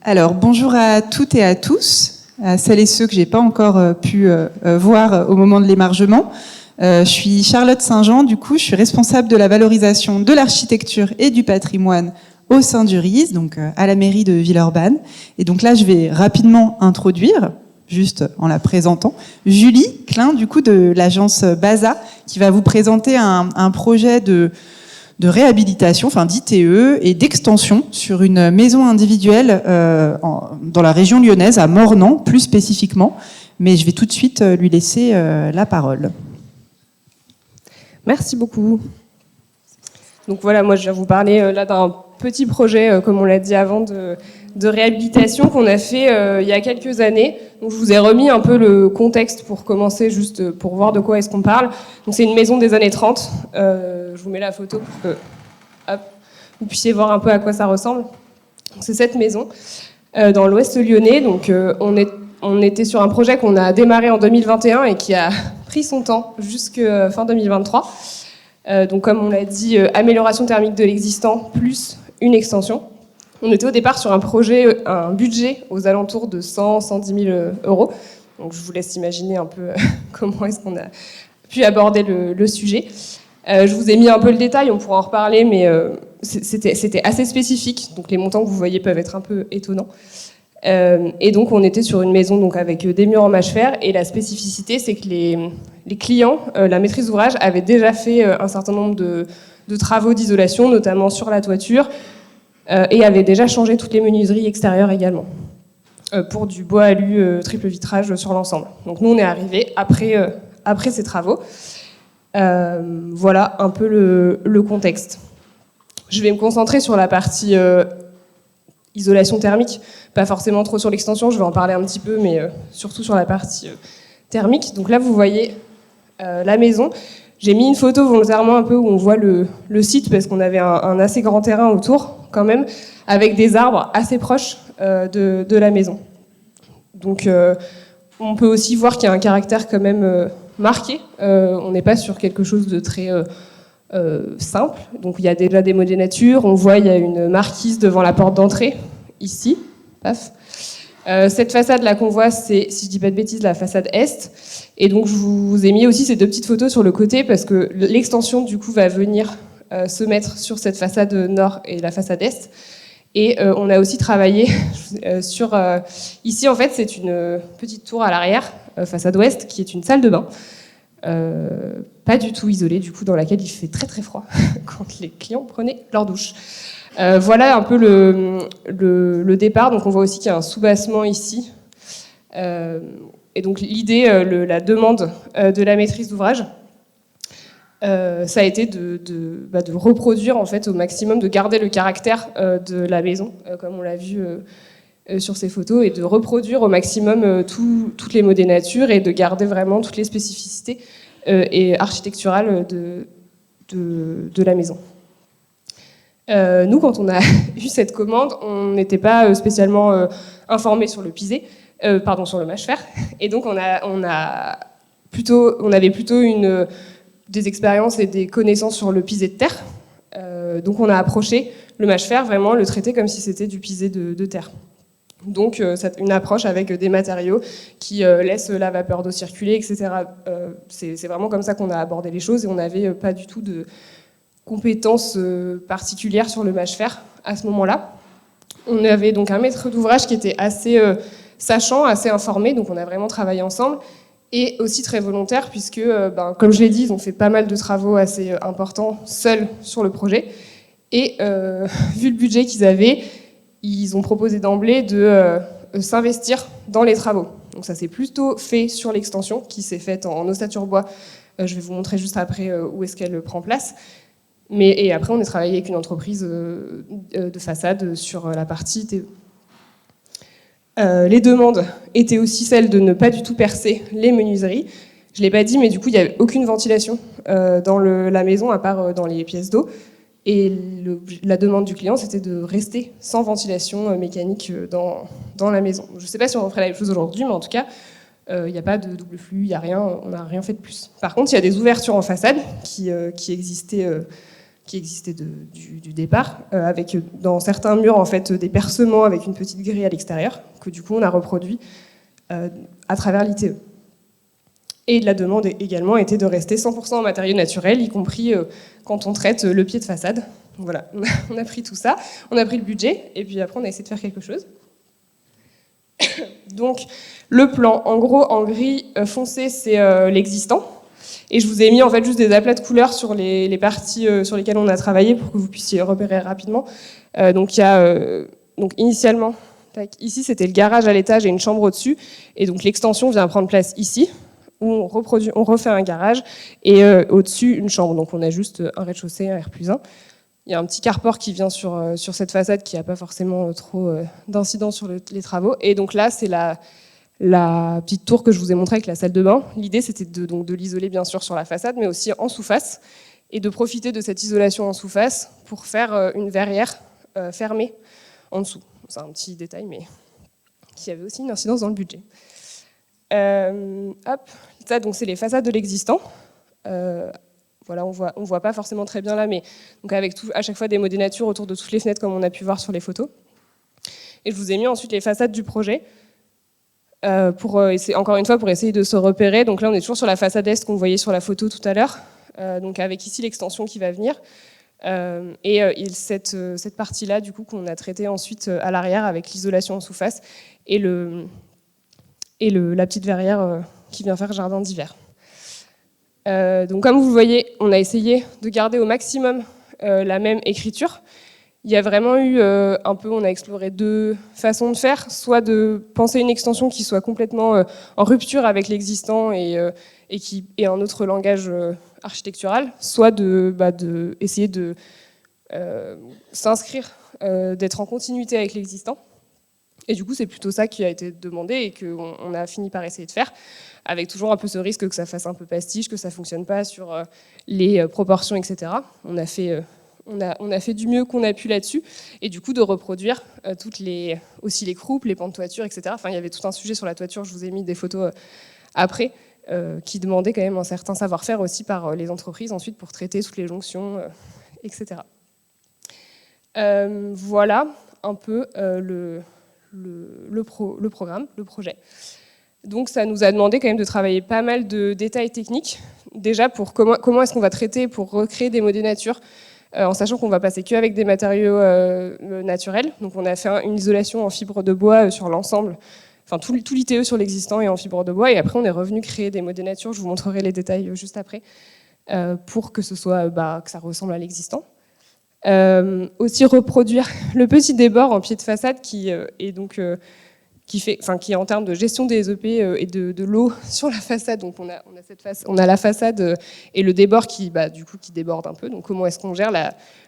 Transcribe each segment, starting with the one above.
Alors, bonjour à toutes et à tous, à celles et ceux que j'ai pas encore pu voir au moment de l'émargement. Je suis Charlotte Saint-Jean, du coup, je suis responsable de la valorisation de l'architecture et du patrimoine au sein du RIS, donc à la mairie de Villeurbanne. Et donc là, je vais rapidement introduire, juste en la présentant, Julie Klein, du coup, de l'agence BASA, qui va vous présenter un projet de réhabilitation, enfin d'ITE et d'extension sur une maison individuelle dans la région lyonnaise, à Mornan plus spécifiquement. Mais je vais tout de suite lui laisser la parole. Merci beaucoup. Donc voilà, moi je viens vous parler là d'un petit projet, comme on l'a dit avant, de réhabilitation qu'on a fait il y a quelques années. Donc je vous ai remis un peu le contexte pour commencer, juste pour voir de quoi est-ce qu'on parle. Donc c'est une maison des années 30. Je vous mets la photo pour que vous puissiez voir un peu à quoi ça ressemble. Donc, c'est cette maison dans l'ouest lyonnais. Donc on était sur un projet qu'on a démarré en 2021 et qui a pris son temps jusqu'à fin 2023. Donc comme on l'a dit, amélioration thermique de l'existant plus une extension. On était au départ sur un budget aux alentours de 110 000 euros. Donc je vous laisse imaginer un peu comment est-ce qu'on a pu aborder le sujet. Je vous ai mis un peu le détail, on pourra en reparler, mais c'était assez spécifique. Donc les montants que vous voyez peuvent être un peu étonnants. Et donc on était sur une maison donc avec des murs en mâche-fer. Et la spécificité, c'est que les clients, la maîtrise d'ouvrage, avaient déjà fait un certain nombre de travaux d'isolation, notamment sur la toiture, et avait déjà changé toutes les menuiseries extérieures également, pour du bois alu triple vitrage sur l'ensemble. Donc nous, on est arrivés après ces travaux. Voilà un peu le contexte. Je vais me concentrer sur la partie isolation thermique, pas forcément trop sur l'extension, je vais en parler un petit peu, mais surtout sur la partie thermique. Donc là, vous voyez la maison. J'ai mis une photo volontairement un peu où on voit le site, parce qu'on avait un assez grand terrain autour, quand même, avec des arbres assez proches de la maison. Donc on peut aussi voir qu'il y a un caractère quand même marqué. On n'est pas sur quelque chose de très simple. Donc il y a déjà des modénatures. On voit il y a une marquise devant la porte d'entrée, ici. Paf. Cette façade-là qu'on voit, c'est, si je dis pas de bêtises, la façade Est. Et donc je vous ai mis aussi ces deux petites photos sur le côté, parce que l'extension, du coup, va venir se mettre sur cette façade Nord et la façade Est. Et on a aussi travaillé sur... ici, en fait, c'est une petite tour à l'arrière, façade Ouest, qui est une salle de bain. Pas du tout isolée, du coup, dans laquelle il fait très très froid quand les clients prenaient leur douche. Voilà un peu le départ. Donc on voit aussi qu'il y a un soubassement ici. Et donc l'idée, la demande de la maîtrise d'ouvrage, ça a été de reproduire en fait au maximum, de garder le caractère de la maison, comme on l'a vu sur ces photos, et de reproduire au maximum toutes les modénatures et de garder vraiment toutes les spécificités et architecturales de la maison. Nous, quand on a eu cette commande, on n'était pas spécialement informés sur le pisé, sur le mâche-fer, et donc on avait plutôt des expériences et des connaissances sur le pisé de terre. Donc on a approché le mâche-fer, vraiment le traiter comme si c'était du pisé de terre. Donc c'est une approche avec des matériaux qui laissent la vapeur d'eau circuler, etc. C'est vraiment comme ça qu'on a abordé les choses, et on n'avait pas du tout de compétences particulières sur le mâche-fer à ce moment-là. On avait donc un maître d'ouvrage qui était assez sachant, assez informé, donc on a vraiment travaillé ensemble, et aussi très volontaire, puisque, comme je l'ai dit, ils ont fait pas mal de travaux assez importants seuls sur le projet, et vu le budget qu'ils avaient, ils ont proposé d'emblée de s'investir dans les travaux. Donc ça s'est plutôt fait sur l'extension, qui s'est faite en ossature bois. Je vais vous montrer juste après où est-ce qu'elle prend place. Et après, on a travaillé avec une entreprise de façade sur la partie TE. Les demandes étaient aussi celles de ne pas du tout percer les menuiseries. Je ne l'ai pas dit, mais du coup, il n'y avait aucune ventilation dans la maison, à part dans les pièces d'eau. Et la demande du client, c'était de rester sans ventilation mécanique dans la maison. Je ne sais pas si on ferait la même chose aujourd'hui, mais en tout cas, il n'y a pas de double flux, il n'y a rien, on n'a rien fait de plus. Par contre, il y a des ouvertures en façade qui qui existait du départ, avec dans certains murs en fait des percements avec une petite grille à l'extérieur, que du coup on a reproduit à travers l'ITE. Et la demande également était de rester 100% en matériaux naturels, y compris quand on traite le pied de façade. Donc voilà, on a pris tout ça, on a pris le budget, et puis après on a essayé de faire quelque chose. Donc le plan, en gros, en gris foncé, c'est l'existant. Et je vous ai mis en fait juste des aplats de couleurs sur les parties sur lesquelles on a travaillé pour que vous puissiez repérer rapidement. Donc il y a donc initialement, ici c'était le garage à l'étage et une chambre au-dessus. Et donc l'extension vient prendre place ici, où on refait un garage et au-dessus une chambre. Donc on a juste un rez-de-chaussée, un R+1. Il y a un petit carport qui vient sur cette façade qui n'a pas forcément trop d'incidence sur les travaux. Et donc là, c'est la petite tour que je vous ai montrée avec la salle de bain. L'idée, c'était de l'isoler bien sûr sur la façade, mais aussi en sous-face, et de profiter de cette isolation en sous-face pour faire une verrière fermée en dessous. C'est un petit détail, mais qui avait aussi une incidence dans le budget. Hop, ça, donc c'est les façades de l'existant. Voilà, on voit pas forcément très bien là, mais donc avec à chaque fois des modénatures autour de toutes les fenêtres, comme on a pu voir sur les photos. Et je vous ai mis ensuite les façades du projet. Encore une fois, pour essayer de se repérer. Donc là, on est toujours sur la façade est qu'on voyait sur la photo tout à l'heure, donc avec ici l'extension qui va venir, cette partie-là, du coup, qu'on a traitée ensuite à l'arrière avec l'isolation en sous-face et la petite verrière qui vient faire jardin d'hiver. Donc comme vous le voyez, on a essayé de garder au maximum la même écriture. Il y a vraiment eu on a exploré deux façons de faire, soit de penser une extension qui soit complètement en rupture avec l'existant et qui ait un autre langage architectural, soit de essayer de s'inscrire, d'être en continuité avec l'existant. Et du coup, c'est plutôt ça qui a été demandé et qu'on a fini par essayer de faire, avec toujours un peu ce risque que ça fasse un peu pastiche, que ça ne fonctionne pas sur les proportions, etc. On a fait du mieux qu'on a pu là-dessus, et du coup de reproduire aussi les croupes, les pans de toiture, etc. Enfin, il y avait tout un sujet sur la toiture, je vous ai mis des photos après, qui demandait quand même un certain savoir-faire aussi par les entreprises ensuite pour traiter toutes les jonctions, etc. Voilà un peu le programme, le projet. Donc ça nous a demandé quand même de travailler pas mal de détails techniques, déjà pour comment est-ce qu'on va traiter pour recréer des modénatures, en sachant qu'on va passer qu'avec des matériaux naturels. Donc on a fait une isolation en fibre de bois sur l'ensemble, enfin tout l'ITE sur l'existant et en fibre de bois, et après on est revenu créer des modénatures, je vous montrerai les détails juste après, pour que ce soit que ça ressemble à l'existant. Aussi reproduire le petit débord en pied de façade qui est en termes de gestion des EP et de l'eau sur la façade. Donc on a la façade et le débord qui déborde un peu. Donc comment est-ce qu'on gère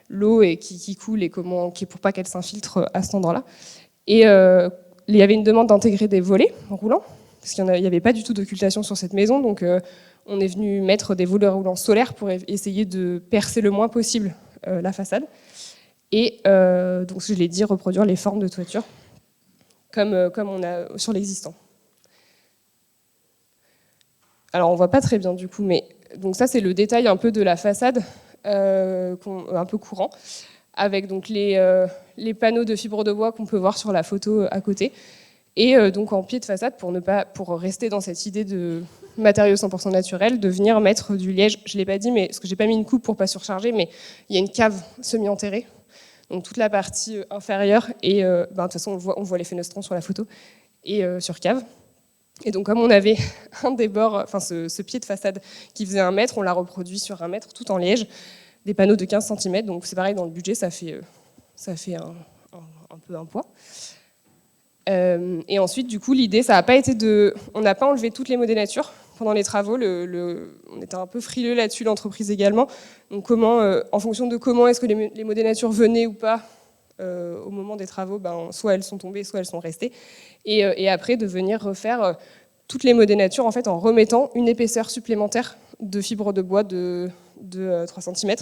l'eau et qui coule et pour pas qu'elle s'infiltre à cet endroit-là. Et il y avait une demande d'intégrer des volets roulants parce qu'il n'y avait pas du tout d'occultation sur cette maison. Donc on est venu mettre des volets roulants solaires pour essayer de percer le moins possible la façade. Et donc je l'ai dit, reproduire les formes de toiture comme on a sur l'existant. Alors on voit pas très bien du coup, mais donc ça c'est le détail un peu de la façade un peu courant, avec donc les panneaux de fibre de bois qu'on peut voir sur la photo à côté, et donc en pied de façade pour rester dans cette idée de matériaux 100% naturels, de venir mettre du liège. Je l'ai pas dit, mais parce que j'ai pas mis une coupe pour pas surcharger, mais il y a une cave semi-enterrée. Donc toute la partie inférieure, et de toute façon on voit les fenestrons sur la photo, et sur cave. Et donc comme on avait un débord, enfin ce pied de façade qui faisait 1 mètre, on l'a reproduit sur 1 mètre, tout en liège, des panneaux de 15 cm, donc c'est pareil, dans le budget ça fait un peu un poids. Et ensuite, du coup, l'idée, ça n'a pas été on n'a pas enlevé toutes les modénatures pendant les travaux. On était un peu frileux là-dessus, l'entreprise également. Donc, en fonction de comment est-ce que les modénatures venaient ou pas au moment des travaux, soit elles sont tombées, soit elles sont restées. Et après, de venir refaire toutes les modénatures en fait, en remettant une épaisseur supplémentaire de fibre de bois de 3 cm,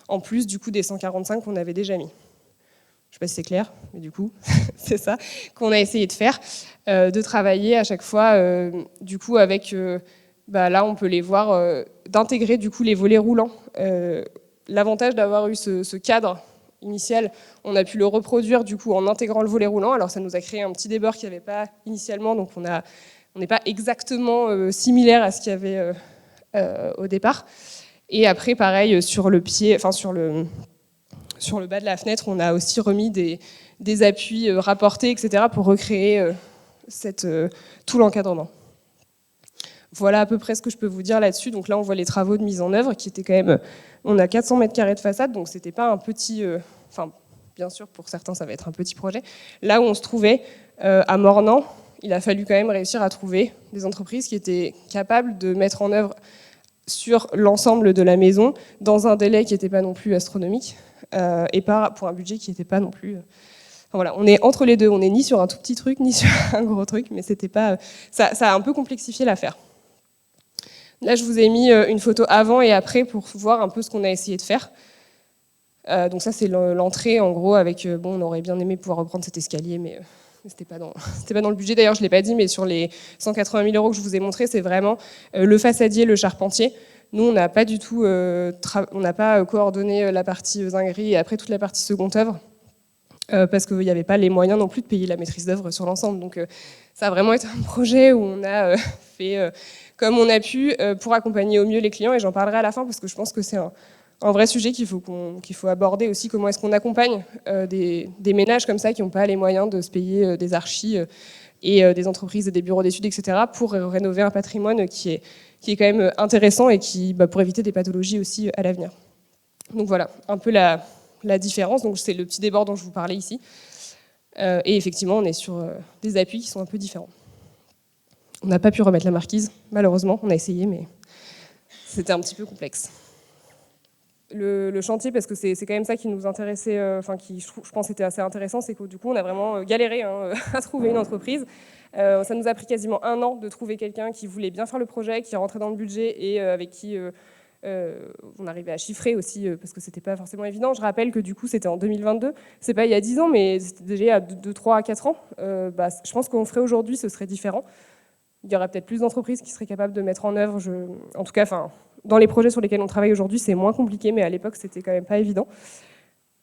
en plus du coup des 145 qu'on avait déjà mis. Je ne sais pas si c'est clair, mais du coup, c'est ça qu'on a essayé de faire, de travailler à chaque fois, du coup, avec, là, on peut les voir, d'intégrer du coup les volets roulants l'avantage d'avoir eu ce cadre initial, on a pu le reproduire du coup en intégrant le volet roulant. Alors ça nous a créé un petit débord qu'il n'y avait pas initialement, donc on n'est pas exactement similaire à ce qu'il y avait au départ. Et après, pareil, sur le pied, enfin sur le bas de la fenêtre, on a aussi remis des appuis rapportés, etc., pour recréer tout l'encadrement. Voilà à peu près ce que je peux vous dire là-dessus. Donc là, on voit les travaux de mise en œuvre qui étaient quand même... On a 400 mètres carrés de façade, donc c'était pas un petit... Enfin, bien sûr, pour certains, ça va être un petit projet. Là où on se trouvait, à Mornan, il a fallu quand même réussir à trouver des entreprises qui étaient capables de mettre en œuvre sur l'ensemble de la maison, dans un délai qui n'était pas non plus astronomique, et pas pour un budget qui n'était pas non plus... Enfin, voilà, on est entre les deux, on n'est ni sur un tout petit truc, ni sur un gros truc, mais c'était pas... Ça a un peu complexifié l'affaire. Là, je vous ai mis une photo avant et après pour voir un peu ce qu'on a essayé de faire. Donc ça, c'est l'entrée, en gros, avec... bon, on aurait bien aimé pouvoir reprendre cet escalier, mais c'était pas dans le budget. D'ailleurs, je ne l'ai pas dit, mais sur les 180 000 € que je vous ai montré, c'est vraiment le façadier, le charpentier. Nous, on n'a pas du tout... on n'a pas coordonné la partie zinguerie et après toute la partie seconde œuvre, parce qu'il n'y avait pas les moyens non plus de payer la maîtrise d'œuvre sur l'ensemble. Donc ça a vraiment été un projet où on a fait comme on a pu pour accompagner au mieux les clients, et j'en parlerai à la fin parce que je pense que c'est un vrai sujet qu'il faut aborder aussi. Comment est-ce qu'on accompagne des ménages comme ça qui n'ont pas les moyens de se payer des archis et des entreprises et des bureaux d'études, etc., pour rénover un patrimoine qui est quand même intéressant et qui, pour éviter des pathologies aussi à l'avenir. Donc voilà, un peu la différence. Donc c'est le petit débord dont je vous parlais ici. Et effectivement, on est sur des appuis qui sont un peu différents. On n'a pas pu remettre la marquise, malheureusement. On a essayé, mais c'était un petit peu complexe. Le chantier, parce que c'est quand même ça qui nous intéressait, enfin qui je pense était assez intéressant, c'est que du coup on a vraiment galéré à trouver une entreprise. Ça nous a pris quasiment 1 an de trouver quelqu'un qui voulait bien faire le projet, qui rentrait dans le budget et avec qui on arrivait à chiffrer aussi, parce que c'était pas forcément évident. Je rappelle que du coup c'était en 2022, c'est pas il y a 10 ans, mais c'était déjà il y a 2, 3, 4 ans. Je pense qu'on ferait aujourd'hui, ce serait différent. Il y aurait peut-être plus d'entreprises qui seraient capables de mettre en œuvre, en tout cas, dans les projets sur lesquels on travaille aujourd'hui, c'est moins compliqué, mais à l'époque, c'était quand même pas évident.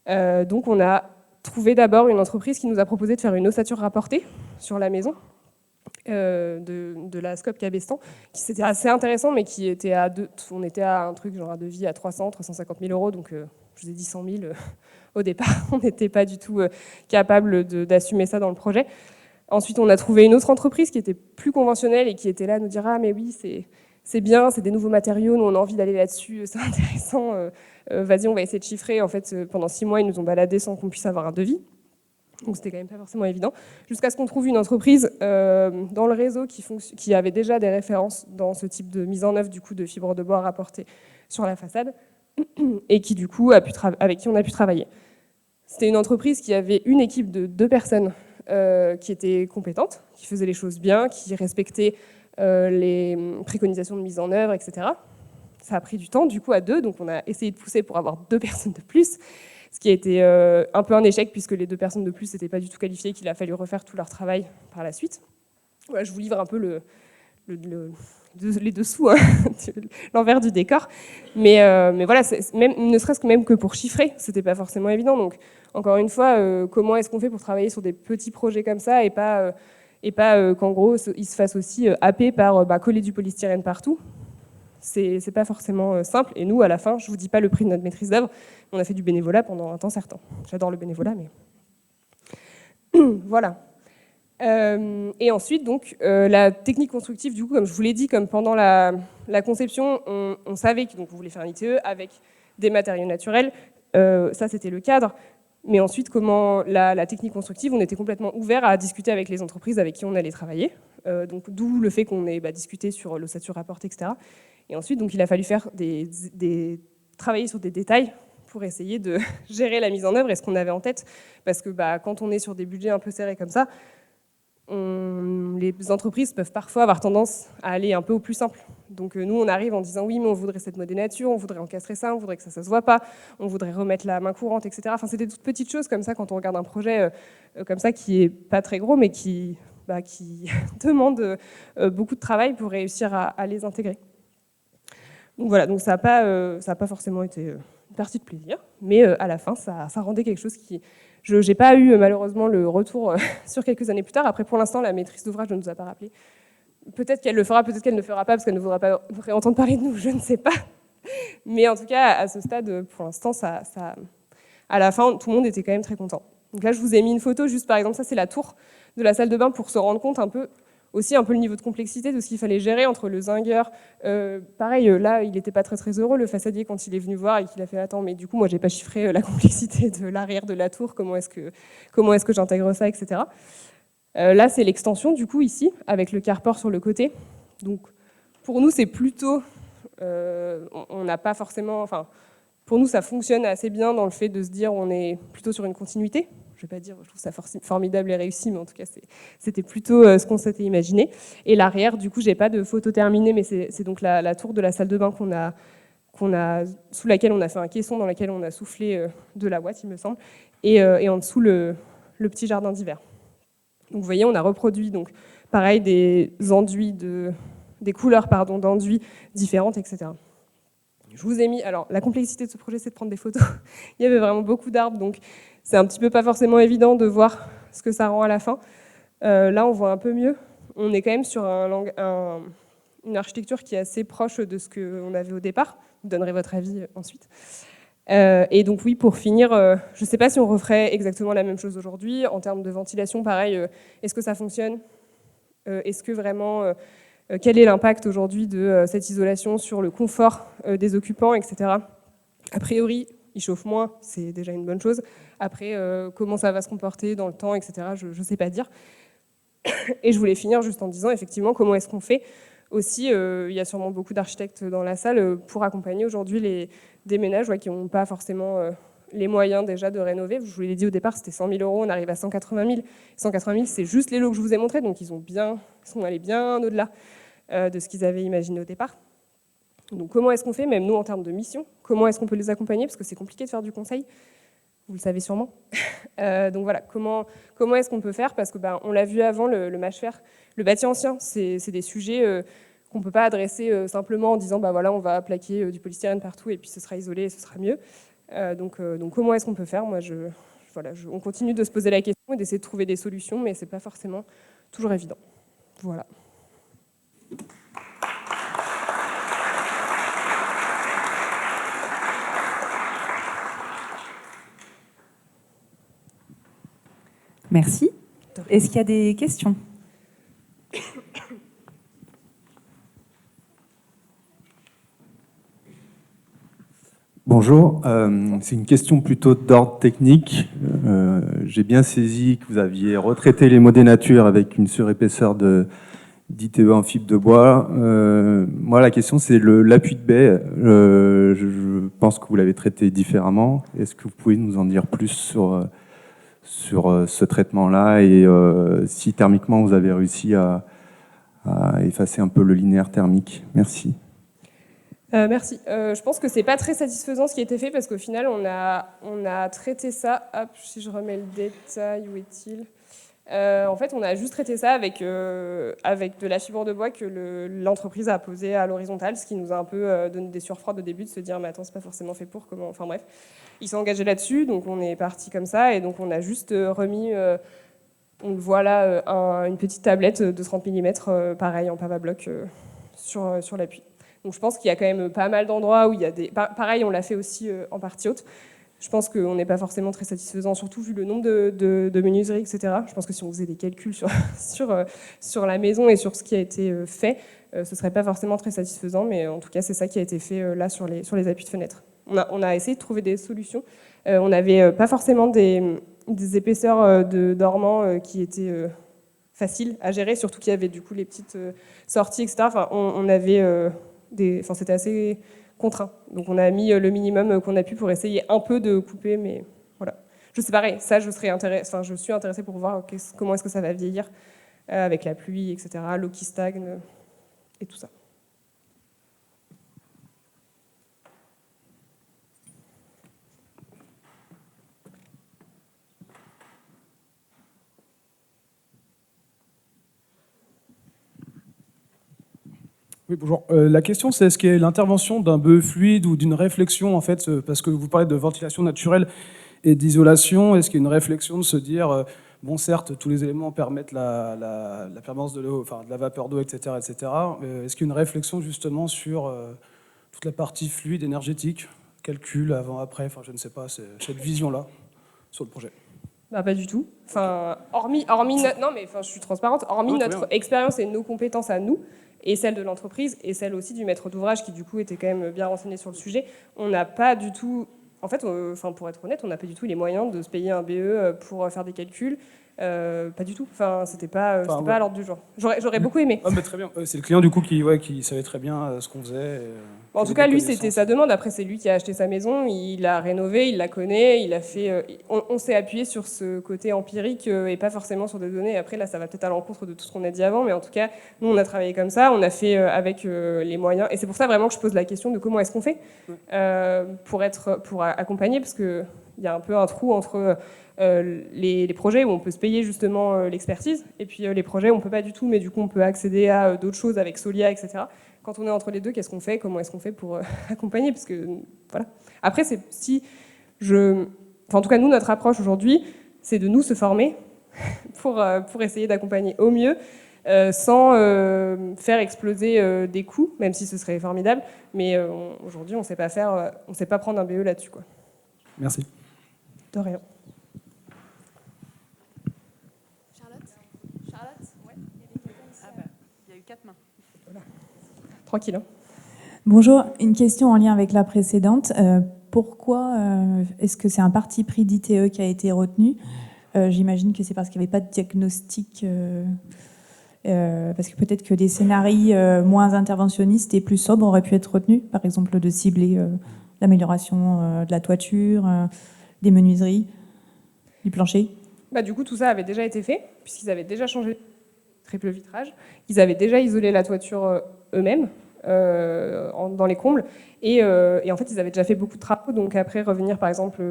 Donc on a trouvé d'abord une entreprise qui nous a proposé de faire une ossature rapportée sur la maison de la Scope Cabestan, qui c'était assez intéressant, mais qui était on était à un truc genre un devis à 300, 350 000 €, donc je vous ai dit 100 000 au départ, on n'était pas du tout capable d'assumer ça dans le projet. Ensuite, on a trouvé une autre entreprise qui était plus conventionnelle et qui était là à nous dire « Ah, mais oui, c'est bien, c'est des nouveaux matériaux, nous on a envie d'aller là-dessus, c'est intéressant, vas-y, on va essayer de chiffrer. » En fait, pendant 6 mois, ils nous ont baladés sans qu'on puisse avoir un devis. Donc c'était quand même pas forcément évident. Jusqu'à ce qu'on trouve une entreprise dans le réseau qui avait déjà des références dans ce type de mise en œuvre du coup, de fibres de bois rapportées sur la façade et qui du coup avec qui on a pu travailler. C'était une entreprise qui avait une équipe de 2 personnes qui étaient compétentes, qui faisaient les choses bien, qui respectaient les préconisations de mise en œuvre, etc. Ça a pris du temps, du coup, à 2, donc on a essayé de pousser pour avoir 2 personnes de plus, ce qui a été un peu un échec, puisque les 2 personnes de plus n'étaient pas du tout qualifiées, qu'il a fallu refaire tout leur travail par la suite. Voilà, je vous livre un peu les dessous, hein, l'envers du décor. Mais voilà, même, ne serait-ce que même que pour chiffrer, c'était pas forcément évident. Donc, encore une fois, comment est-ce qu'on fait pour travailler sur des petits projets comme ça et pas qu'en gros, ils se fassent aussi happer par coller du polystyrène partout. C'est pas forcément simple. Et nous, à la fin, je vous dis pas le prix de notre maîtrise d'œuvre, on a fait du bénévolat pendant un temps certain. J'adore le bénévolat, mais voilà. Et ensuite, donc, la technique constructive, du coup, comme je vous l'ai dit, comme pendant la conception, on savait qu'on voulait faire un ITE avec des matériaux naturels. Ça, c'était le cadre. Mais ensuite, comment la technique constructive, on était complètement ouvert à discuter avec les entreprises avec qui on allait travailler. Donc, d'où le fait qu'on ait discuté sur l'ossature rapportée, etc. Et ensuite, donc, il a fallu faire travailler sur des détails pour essayer de gérer la mise en œuvre et ce qu'on avait en tête. Parce que quand on est sur des budgets un peu serrés comme ça, les entreprises peuvent parfois avoir tendance à aller un peu au plus simple. Donc nous, on arrive en disant oui, mais on voudrait cette modénature, on voudrait encastrer ça, on voudrait que ça se voit pas, on voudrait remettre la main courante, etc. Enfin, c'est des toutes petites choses comme ça quand on regarde un projet comme ça qui est pas très gros, mais qui demande beaucoup de travail pour réussir à les intégrer. Donc voilà, donc ça n'a pas forcément été partie de plaisir, mais à la fin, ça rendait quelque chose qui... Je n'ai pas eu malheureusement le retour sur quelques années plus tard. Après, pour l'instant, la maîtrise d'ouvrage ne nous a pas rappelé. Peut-être qu'elle le fera, peut-être qu'elle ne le fera pas, parce qu'elle ne voudra pas entendre parler de nous, je ne sais pas. Mais en tout cas, à ce stade, pour l'instant, à la fin, tout le monde était quand même très content. Donc là, je vous ai mis une photo, juste par exemple, ça c'est la tour de la salle de bain pour se rendre compte aussi un peu le niveau de complexité de ce qu'il fallait gérer entre le zingueur. Pareil, là, il n'était pas très très heureux, le façadier, quand il est venu voir et qu'il a fait « Attends, mais du coup, moi, j'ai pas chiffré la complexité de l'arrière de la tour, comment est-ce que j'intègre ça, etc. » Là, c'est l'extension, du coup, ici, avec le carport sur le côté. Donc, pour nous, c'est plutôt... on n'a pas forcément... Enfin, pour nous, ça fonctionne assez bien dans le fait de se dire on est plutôt sur une continuité. Je ne vais pas dire, je trouve ça formidable et réussi, mais en tout cas, c'était plutôt ce qu'on s'était imaginé. Et l'arrière, du coup, j'ai pas de photo terminée, mais c'est donc la tour de la salle de bain sous laquelle on a fait un caisson, dans laquelle on a soufflé de la ouate, il me semble, et en dessous le petit jardin d'hiver. Donc vous voyez, on a reproduit donc pareil des couleurs d'enduits différentes, etc. Je vous ai mis, alors la complexité de ce projet, c'est de prendre des photos. Il y avait vraiment beaucoup d'arbres, donc c'est un petit peu pas forcément évident de voir ce que ça rend à la fin. Là, on voit un peu mieux. On est quand même sur une architecture qui est assez proche de ce qu'on avait au départ. Vous donnerez votre avis ensuite. Et donc oui, pour finir, je ne sais pas si on referait exactement la même chose aujourd'hui. En termes de ventilation, pareil, est-ce que ça fonctionne ? Est-ce que vraiment... quel est l'impact aujourd'hui de cette isolation sur le confort des occupants, etc. A priori, ils chauffent moins, c'est déjà une bonne chose. Après, comment ça va se comporter dans le temps, etc., je ne sais pas dire. Et je voulais finir juste en disant, effectivement, comment est-ce qu'on fait aussi, il y a sûrement beaucoup d'architectes dans la salle pour accompagner aujourd'hui des ménages qui n'ont pas forcément les moyens déjà de rénover. Je vous l'ai dit au départ, c'était 100 000 €, on arrive à 180 000. 180 000, c'est juste les lots que je vous ai montrés, donc ils sont allés bien au-delà de ce qu'ils avaient imaginé au départ. Donc comment est-ce qu'on fait, même nous en termes de mission, comment est-ce qu'on peut les accompagner, parce que c'est compliqué de faire du conseil, vous le savez sûrement. Donc voilà, comment est-ce qu'on peut faire, parce que on l'a vu avant, le mâche-fer, le bâti ancien, c'est des sujets qu'on ne peut pas adresser simplement en disant voilà, on va plaquer du polystyrène partout et puis ce sera isolé et ce sera mieux. Donc comment est-ce qu'on peut faire ? Moi, on continue de se poser la question et d'essayer de trouver des solutions, mais ce n'est pas forcément toujours évident. Voilà. Merci. Est-ce qu'il y a des questions ? Bonjour, c'est une question plutôt d'ordre technique. J'ai bien saisi que vous aviez retraité les maux des natures avec une surépaisseur d'ITE en fibre de bois. Moi, la question, c'est l'appui de baie. Je pense que vous l'avez traité différemment. Est-ce que vous pouvez nous en dire plus sur ce traitement-là et si thermiquement vous avez réussi à effacer un peu le linéaire thermique? Merci. Merci. Je pense que c'est pas très satisfaisant ce qui a été fait parce qu'au final, on a traité ça. Hop, si je remets le détail, où est-il ? En fait, on a juste traité ça avec de la fibre de bois que l'entreprise a posée à l'horizontale, ce qui nous a un peu donné des sueurs froides au début de se dire mais attends, c'est pas forcément fait pour comment. Enfin bref, ils sont engagés là-dessus, donc on est parti comme ça et donc on a juste remis. On voit là une petite tablette de 30 mm, pareil en pava-bloc sur l'appui. Donc je pense qu'il y a quand même pas mal d'endroits où il y a des... Pareil, on l'a fait aussi en partie haute. Je pense qu'on n'est pas forcément très satisfaisant, surtout vu le nombre de menuiseries, etc. Je pense que si on faisait des calculs sur la maison et sur ce qui a été fait, ce ne serait pas forcément très satisfaisant, mais en tout cas, c'est ça qui a été fait là sur les appuis de fenêtre. On a essayé de trouver des solutions. On n'avait pas forcément des épaisseurs de dormants qui étaient faciles à gérer, surtout qu'il y avait du coup les petites sorties, etc. Enfin, on avait... c'était assez contraint. Donc on a mis le minimum qu'on a pu pour essayer un peu de couper, mais voilà. Je sais pareil, ça je suis intéressée pour voir comment est-ce que ça va vieillir avec la pluie, etc., l'eau qui stagne et tout ça. Oui, bonjour. La question, c'est est-ce qu'il y a l'intervention d'un BE fluide ou d'une réflexion, en fait, parce que vous parlez de ventilation naturelle et d'isolation, est-ce qu'il y a une réflexion de se dire, bon, certes, tous les éléments permettent la permanence de l'eau, enfin, de la vapeur d'eau, etc., etc. Est-ce qu'il y a une réflexion, justement, sur toute la partie fluide énergétique, calcul avant, après, enfin, je ne sais pas, c'est cette vision-là sur le projet? Bah, pas du tout. Enfin, non, mais enfin, je suis transparente. Hormis Non, très notre bien. expérience et nos compétences à nous, et celles de l'entreprise, et celles aussi du maître d'ouvrage qui, du coup, était quand même bien renseigné sur le sujet, on n'a pas du tout. En fait, enfin, pour être honnête, on n'a pas du tout les moyens de se payer un BE pour faire des calculs. Pas du tout. Enfin, c'était pas ouais. à l'ordre du jour. J'aurais beaucoup aimé. Ah, mais très bien. C'est le client, du coup, qui savait très bien ce qu'on faisait. En tout cas, lui, c'était sa demande. Après, c'est lui qui a acheté sa maison, il l'a rénovée, il la connaît, il a fait. On s'est appuyé sur ce côté empirique et pas forcément sur des données. Après, là, ça va peut-être à l'encontre de tout ce qu'on a dit avant, mais en tout cas, nous, on a travaillé comme ça, on a fait avec les moyens. Et c'est pour ça vraiment que je pose la question de comment est-ce qu'on fait pour accompagner, parce que il y a un peu un trou entre les projets où on peut se payer justement l'expertise, et puis les projets où on peut pas du tout, mais du coup, on peut accéder à d'autres choses avec Solia, etc. Quand on est entre les deux, qu'est-ce qu'on fait? Comment est-ce qu'on fait pour accompagner? Parce que voilà. Après, en tout cas, nous, notre approche aujourd'hui, c'est de nous se former pour essayer d'accompagner au mieux, sans faire exploser des coûts, même si ce serait formidable. Mais aujourd'hui, on ne sait pas prendre un BE là-dessus, quoi. Merci. De rien. Il y a eu 4 mains. Tranquille. Hein. Bonjour, une question en lien avec la précédente. Pourquoi est-ce que c'est un parti pris d'ITE qui a été retenu? J'imagine que c'est parce qu'il n'y avait pas de diagnostic, parce que peut-être que des scénarios moins interventionnistes et plus sobres auraient pu être retenus, par exemple de cibler l'amélioration de la toiture, des menuiseries, du plancher. Bah, du coup, tout ça avait déjà été fait, puisqu'ils avaient déjà changé le triple vitrage. Ils avaient déjà isolé la toiture eux-mêmes, dans les combles. Et en fait, ils avaient déjà fait beaucoup de travaux. Donc après, revenir, par exemple,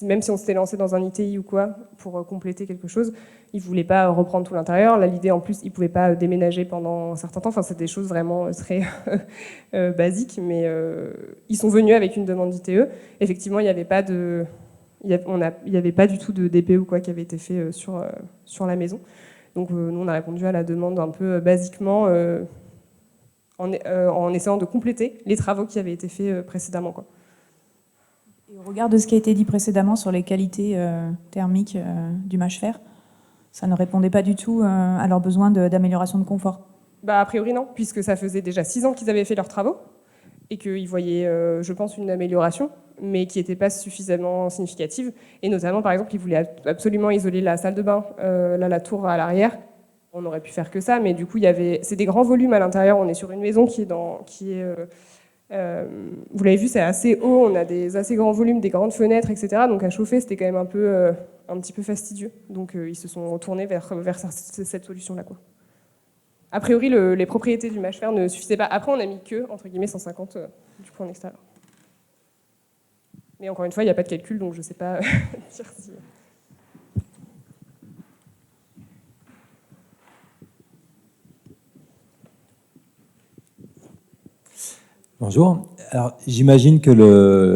même si on s'était lancé dans un ITI ou quoi, pour compléter quelque chose, ils ne voulaient pas reprendre tout l'intérieur. Là, l'idée, en plus, ils ne pouvaient pas déménager pendant un certain temps. Enfin, c'est des choses vraiment très basiques. Mais ils sont venus avec une demande d'ITE. Effectivement, il n'y avait pas de... Il n'y avait pas du tout de DP ou quoi qui avait été fait sur la maison. Donc nous, on a répondu à la demande un peu basiquement en essayant de compléter les travaux qui avaient été faits précédemment, quoi. Et au regard de ce qui a été dit précédemment sur les qualités thermiques du mâche-fer, ça ne répondait pas du tout à leurs besoins d'amélioration de confort. Bah, a priori non, puisque ça faisait déjà 6 ans qu'ils avaient fait leurs travaux et qu'ils voyaient, je pense, une amélioration, mais qui n'était pas suffisamment significative. Et notamment, par exemple, ils voulaient absolument isoler la salle de bain, là, la tour à l'arrière. On aurait pu faire que ça, mais du coup, c'est des grands volumes à l'intérieur. On est sur une maison vous l'avez vu, c'est assez haut. On a des assez grands volumes, des grandes fenêtres, etc. Donc à chauffer, c'était quand même un petit peu fastidieux. Donc ils se sont retournés vers cette solution-là, quoi. A priori, les propriétés du mâche-fer ne suffisaient pas. Après, on a mis que, entre guillemets, 150 du coup en extérieur. Mais encore une fois, il n'y a pas de calcul, donc je ne sais pas dire si... Bonjour. Alors, j'imagine que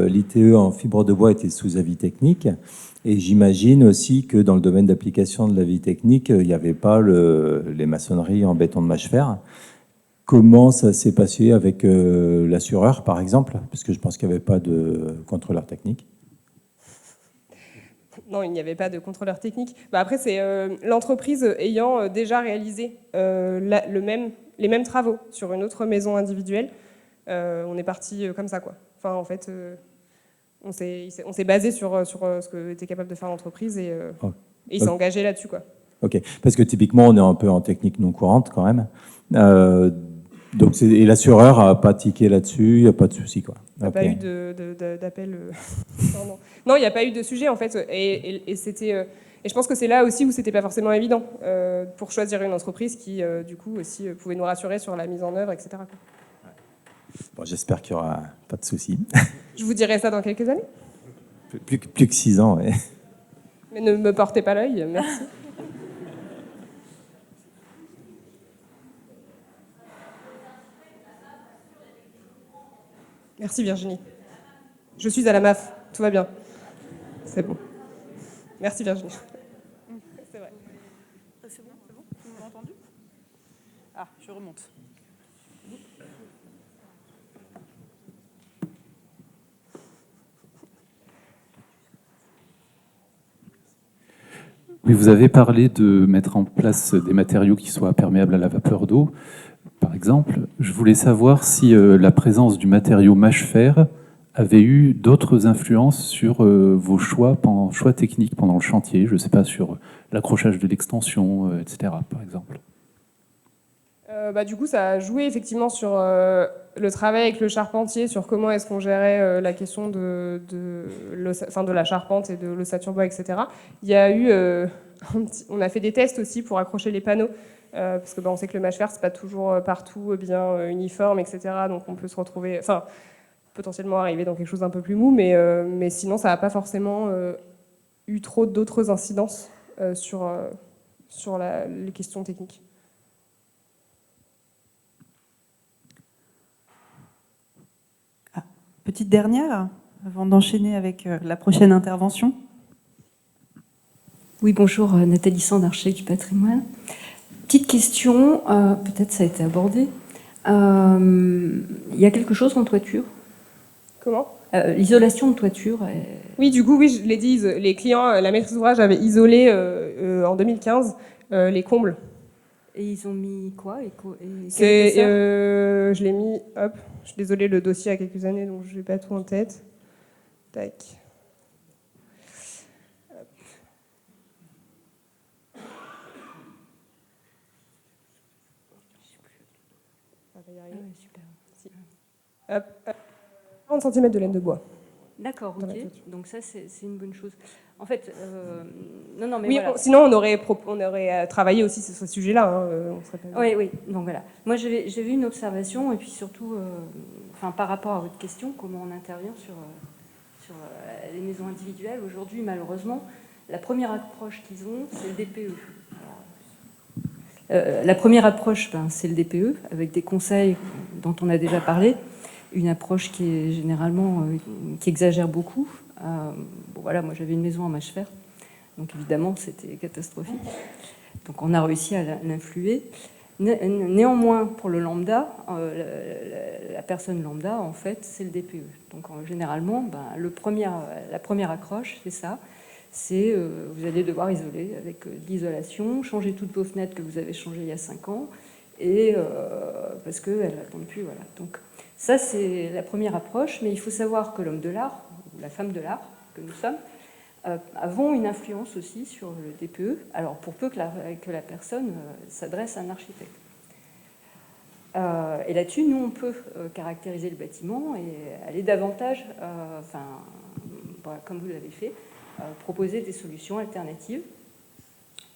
l'ITE en fibre de bois était sous avis technique, et j'imagine aussi que dans le domaine d'application de l'avis technique, il n'y avait pas les maçonneries en béton de mâche-fer. Comment ça s'est passé avec l'assureur, par exemple? Parce que je pense qu'il n'y avait pas de contrôleur technique. Non, il n'y avait pas de contrôleur technique. Bah après, c'est l'entreprise ayant déjà réalisé les mêmes travaux sur une autre maison individuelle. On est parti comme ça, quoi. Enfin, en fait, on s'est basé sur ce que était capable de faire l'entreprise et il s'est engagé là-dessus, quoi. Ok, parce que typiquement, on est un peu en technique non courante quand même. Et l'assureur n'a pas tiqué là-dessus, il n'y a pas de souci, quoi. Il n'y a pas eu d'appel. Non, il n'y a pas eu de sujet, en fait. Et je pense que c'est là aussi où c'était pas forcément évident pour choisir une entreprise qui, du coup, aussi pouvait nous rassurer sur la mise en œuvre, etc., quoi. Bon, j'espère qu'il n'y aura pas de souci. Je vous dirai ça dans quelques années. Plus que 6 ans, oui. Mais ne me portez pas l'œil, merci. Merci Virginie. Je suis à la MAF, tout va bien. C'est bon. Merci Virginie. C'est vrai. C'est bon, vous m'avez entendu? Ah, je remonte. Oui, vous avez parlé de mettre en place des matériaux qui soient perméables à la vapeur d'eau, par exemple. Je voulais savoir si la présence du matériau mâche-fer avait eu d'autres influences sur vos choix techniques pendant le chantier, je ne sais pas, sur l'accrochage de l'extension, etc., par exemple. Du coup, ça a joué effectivement sur le travail avec le charpentier, sur comment est-ce qu'on gérait la question de la charpente et de l'ossature bois, etc. Il y a eu, on a fait des tests aussi pour accrocher les panneaux, parce que on sait que le mâche-fer, c'est pas toujours partout bien uniforme, etc. Donc on peut se retrouver, enfin, potentiellement arriver dans quelque chose d'un peu plus mou, mais sinon, ça n'a pas forcément eu trop d'autres incidences sur les questions techniques. Petite dernière, avant d'enchaîner avec la prochaine intervention. Oui, bonjour, Nathalie Sand, architecte du patrimoine. Petite question, peut-être ça a été abordé. Il y a quelque chose en toiture? Comment? L'isolation de toiture. Oui, du coup, oui, je l'ai dit, les clients, la maîtrise d'ouvrage avait isolé en 2015 les combles. Et ils ont mis quoi? Je l'ai mis, hop, je suis désolée, le dossier a quelques années, donc je n'ai pas tout en tête. Tac. Hop. On va y arriver. Ah ouais, super. Si. Hop, hop. 40 cm de laine de bois. D'accord, ok. Donc ça, c'est une bonne chose. En fait, non, mais oui, voilà. Sinon on aurait travaillé aussi sur ce sujet-là. Hein, oui. Donc voilà. Moi, j'ai vu une observation, et puis surtout, par rapport à votre question, comment on intervient sur les maisons individuelles. Aujourd'hui, malheureusement, la première approche qu'ils ont, c'est le DPE. La première approche, c'est le DPE, avec des conseils dont on a déjà parlé. Une approche qui est généralement qui exagère beaucoup. Voilà, moi j'avais une maison en mâche-fer, donc évidemment c'était catastrophique. Donc on a réussi à l'influer. Néanmoins, pour le lambda, la personne lambda, en fait, c'est le DPE. Donc généralement, la première accroche, c'est ça. C'est vous allez devoir isoler avec de l'isolation, changer toutes vos fenêtres que vous avez changées il y a 5 ans, et parce qu'elles n'attendent plus. Voilà. Donc ça, c'est la première approche, mais il faut savoir que l'homme de l'art, ou la femme de l'art, que nous sommes, avons une influence aussi sur le DPE, alors pour peu que la personne s'adresse à un architecte. Et là-dessus, nous, on peut caractériser le bâtiment et aller davantage, comme vous l'avez fait, proposer des solutions alternatives,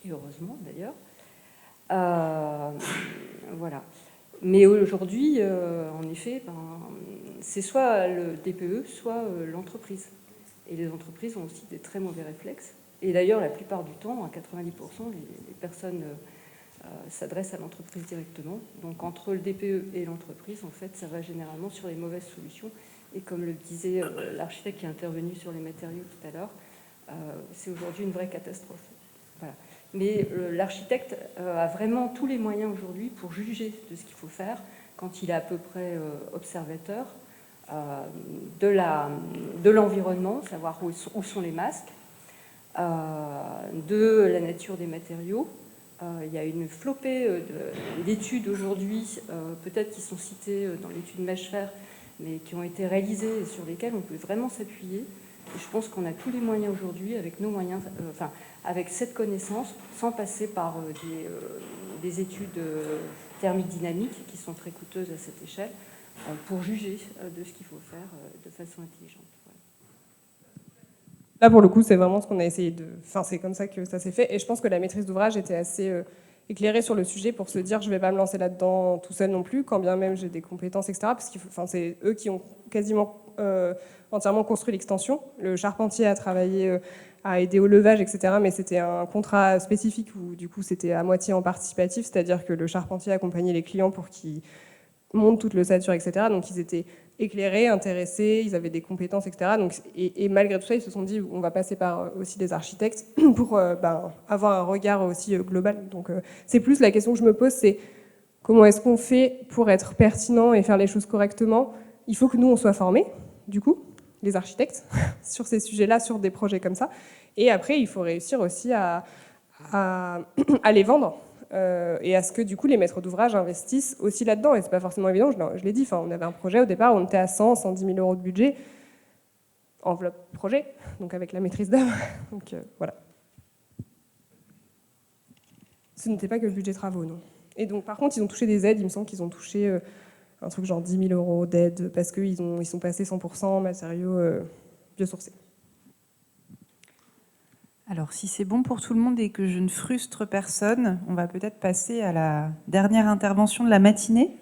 et heureusement d'ailleurs. Voilà. Mais aujourd'hui, en effet, c'est soit le DPE, soit l'entreprise. Et les entreprises ont aussi des très mauvais réflexes. Et d'ailleurs, la plupart du temps, à 90%, les personnes s'adressent à l'entreprise directement. Donc entre le DPE et l'entreprise, en fait, ça va généralement sur les mauvaises solutions. Et comme le disait l'architecte qui est intervenu sur les matériaux tout à l'heure, c'est aujourd'hui une vraie catastrophe. Voilà. Mais l'architecte a vraiment tous les moyens aujourd'hui pour juger de ce qu'il faut faire quand il est à peu près observateur de l'environnement, savoir où sont les masques, de la nature des matériaux. Il y a une flopée d'études aujourd'hui, peut-être qui sont citées dans l'étude mâche-fer, mais qui ont été réalisées et sur lesquelles on peut vraiment s'appuyer. Et je pense qu'on a tous les moyens aujourd'hui, avec nos moyens, avec cette connaissance, sans passer par des études thermiques dynamiques qui sont très coûteuses à cette échelle, pour juger de ce qu'il faut faire de façon intelligente. Voilà. Là, pour le coup, c'est vraiment ce qu'on a essayé de... Enfin, c'est comme ça que ça s'est fait. Et je pense que la maîtrise d'ouvrage était assez éclairée sur le sujet pour se dire je ne vais pas me lancer là-dedans tout seul non plus, quand bien même j'ai des compétences, etc. Parce que c'est eux qui ont quasiment entièrement construit l'extension. Le charpentier a travaillé, a aidé au levage, etc. Mais c'était un contrat spécifique où, du coup, c'était à moitié en participatif, c'est-à-dire que le charpentier accompagnait les clients pour qu'ils montent toute l'ossature, etc. Donc ils étaient éclairés, intéressés, ils avaient des compétences, etc. Donc, et malgré tout ça, ils se sont dit on va passer par aussi des architectes pour avoir un regard aussi global. Donc c'est plus la question que je me pose, c'est comment est-ce qu'on fait pour être pertinent et faire les choses correctement? Il faut que nous, on soit formés, du coup, les architectes, sur ces sujets-là, sur des projets comme ça. Et après, il faut réussir aussi à les vendre. Et à ce que du coup les maîtres d'ouvrage investissent aussi là-dedans. Et c'est pas forcément évident, je l'ai dit, on avait un projet au départ, on était à 110 000 euros de budget, enveloppe projet, donc avec la maîtrise d'œuvre. Donc voilà. Ce n'était pas que le budget travaux, non. Et donc par contre, ils ont touché des aides, il me semble qu'ils ont touché un truc genre 10 000 euros d'aide parce qu'ils sont passés 100% matériaux biosourcés. Alors, si c'est bon pour tout le monde et que je ne frustre personne, on va peut-être passer à la dernière intervention de la matinée.